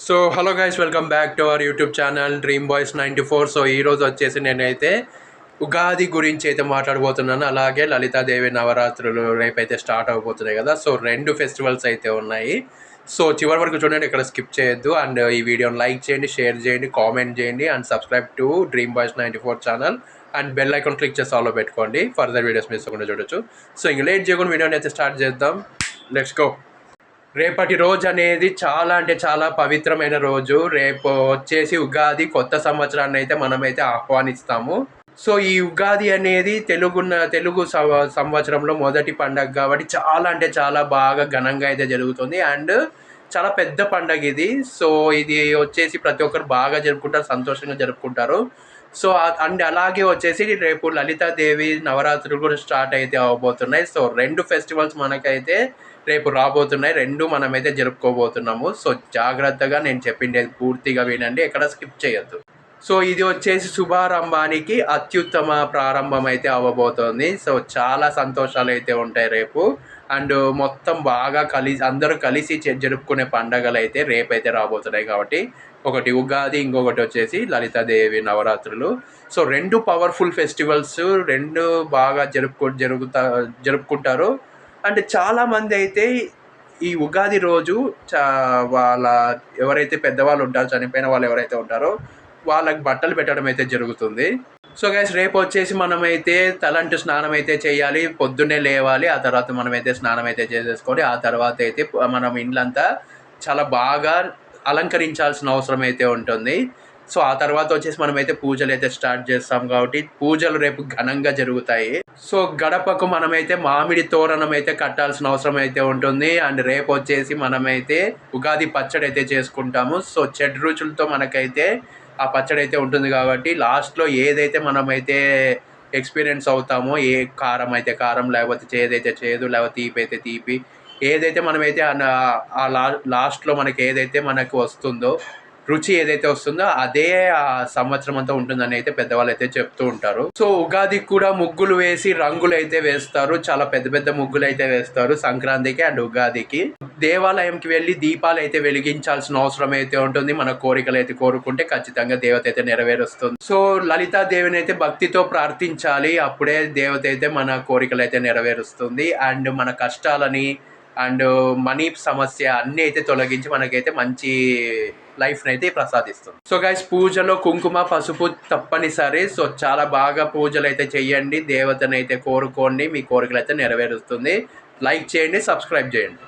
So hello guys, welcome back to our YouTube channel dream boys 94. So ఈరోజు వచ్చేసి నేనైతే ఉగాది గురించి అయితే మాట్లాడబోతున్నాను. అలాగే లలితాదేవి నవరాత్రులు రేపైతే స్టార్ట్ అవబోతున్నాయి కదా. సో రెండు ఫెస్టివల్స్ అయితే ఉన్నాయి. సో చివరి వరకు చూడండి, ఇక్కడ స్కిప్ చేయొద్దు. అండ్ ఈ వీడియోని లైక్ చేయండి, షేర్ చేయండి, కామెంట్ చేయండి and subscribe to dream boys 94 channel and bell icon click చేసి ఆల్లో పెట్టుకోండి. ఫర్దర్ వీడియోస్ మిస్ అవ్వకుండా చూడొచ్చు. సో ఇంక లేట్ చేయకుండా వీడియోని అయితే స్టార్ట్ చేద్దాం. Let's go. రేపటి రోజు అనేది చాలా అంటే చాలా పవిత్రమైన రోజు. రేపు వచ్చేసి ఉగాది, కొత్త సంవత్సరాన్ని అయితే మనమైతే ఆహ్వానిస్తాము. సో ఈ ఉగాది అనేది తెలుగు సంవత్సరంలో మొదటి పండగ కాబట్టి చాలా అంటే చాలా బాగా ఘనంగా అయితే జరుగుతుంది. అండ్ చాలా పెద్ద పండగ ఇది. సో ఇది వచ్చేసి ప్రతి ఒక్కరు బాగా జరుపుకుంటారు, సంతోషంగా జరుపుకుంటారు. సో అండ్ అలాగే వచ్చేసి రేపు లలితాదేవి నవరాత్రులు కూడా స్టార్ట్ అయితే అవబోతున్నాయి. సో రెండు ఫెస్టివల్స్ మనకైతే రేపు రాబోతున్నాయి. రెండు మనమైతే జరుపుకోబోతున్నాము. సో జాగ్రత్తగా నేను చెప్పిండేది పూర్తిగా వినండి, ఎక్కడ స్కిప్ చేయొద్దు. సో ఇది వచ్చేసి శుభారంభానికి అత్యుత్తమ ప్రారంభం అయితే అవ్వబోతోంది. సో చాలా సంతోషాలు అయితే ఉంటాయి రేపు. అండ్ మొత్తం బాగా అందరూ కలిసి జరుపుకునే పండగలు అయితే రేపైతే రాబోతున్నాయి. కాబట్టి ఒకటి ఉగాది, ఇంకొకటి వచ్చేసి లలితాదేవి నవరాత్రులు. సో రెండు పవర్ఫుల్ ఫెస్టివల్స్, రెండు బాగా జరుపుకుంటారు. అంటే చాలామంది అయితే ఈ ఉగాది రోజు వాళ్ళ ఎవరైతే పెద్దవాళ్ళు ఉంటారో, చనిపోయిన వాళ్ళు ఎవరైతే ఉంటారో వాళ్ళకి బట్టలు పెట్టడం అయితే జరుగుతుంది. సో గైస్, రేపు వచ్చేసి మనమైతే తలంటు స్నానం అయితే చేయాలి. పొద్దున్నే లేవాలి, ఆ తర్వాత మనమైతే స్నానం అయితే చేసేసుకొని ఆ తర్వాత అయితే మనం ఇండ్లంతా చాలా బాగా అలంకరించాల్సిన అవసరం అయితే ఉంటుంది. సో ఆ తర్వాత వచ్చేసి మనమైతే పూజలు అయితే స్టార్ట్ చేస్తాం. కాబట్టి పూజలు రేపు ఘనంగా జరుగుతాయి. సో గడపకు మనమైతే మామిడి తోరణం అయితే కట్టాల్సిన అవసరం అయితే ఉంటుంది. అండ్ రేపు వచ్చేసి మనమైతే ఉగాది పచ్చడి అయితే చేసుకుంటాము. సో రుచులతో మనకైతే ఆ పచ్చడి అయితే ఉంటుంది. కాబట్టి లాస్ట్లో ఏదైతే మనమైతే ఎక్స్పీరియన్స్ అవుతామో, ఏ కారం అయితే కారం, లేకపోతే చేదైతే చేదు, లేకపోతే తీపి అయితే తీపి, ఏదైతే మనమైతే లాస్ట్లో మనకి ఏదైతే మనకు వస్తుందో, రుచి ఏదైతే వస్తుందో అదే ఆ సంవత్సరం అంతా ఉంటుందని అయితే పెద్దవాళ్ళు అయితే చెప్తూ ఉంటారు. సో ఉగాదికి కూడా ముగ్గులు వేసి రంగులు అయితే వేస్తారు. చాలా పెద్ద పెద్ద ముగ్గులు అయితే వేస్తారు సంక్రాంతికి అండ్ ఉగాదికి. దేవాలయంకి వెళ్ళి దీపాలు అయితే వెలిగించాల్సిన అవసరం అయితే ఉంటుంది. మన కోరికలు అయితే కోరుకుంటే ఖచ్చితంగా దేవత అయితే నెరవేరుస్తుంది. సో లలితాదేవిని అయితే భక్తితో ప్రార్థించాలి, అప్పుడే దేవత అయితే మన కోరికలు అయితే నెరవేరుస్తుంది. అండ్ మన కష్టాలని అండ్ మనీ సమస్య అన్నీ అయితే తొలగించి మనకైతే మంచి లైఫ్ని అయితే ప్రసాదిస్తుంది. సో గైస్, పూజలో కుంకుమ, పసుపు తప్పనిసరి. సో చాలా బాగా పూజలు అయితే చెయ్యండి, దేవతను అయితే కోరుకోండి, మీ కోరికలు అయితే నెరవేరుస్తుంది. లైక్ చేయండి, సబ్స్క్రైబ్ చేయండి.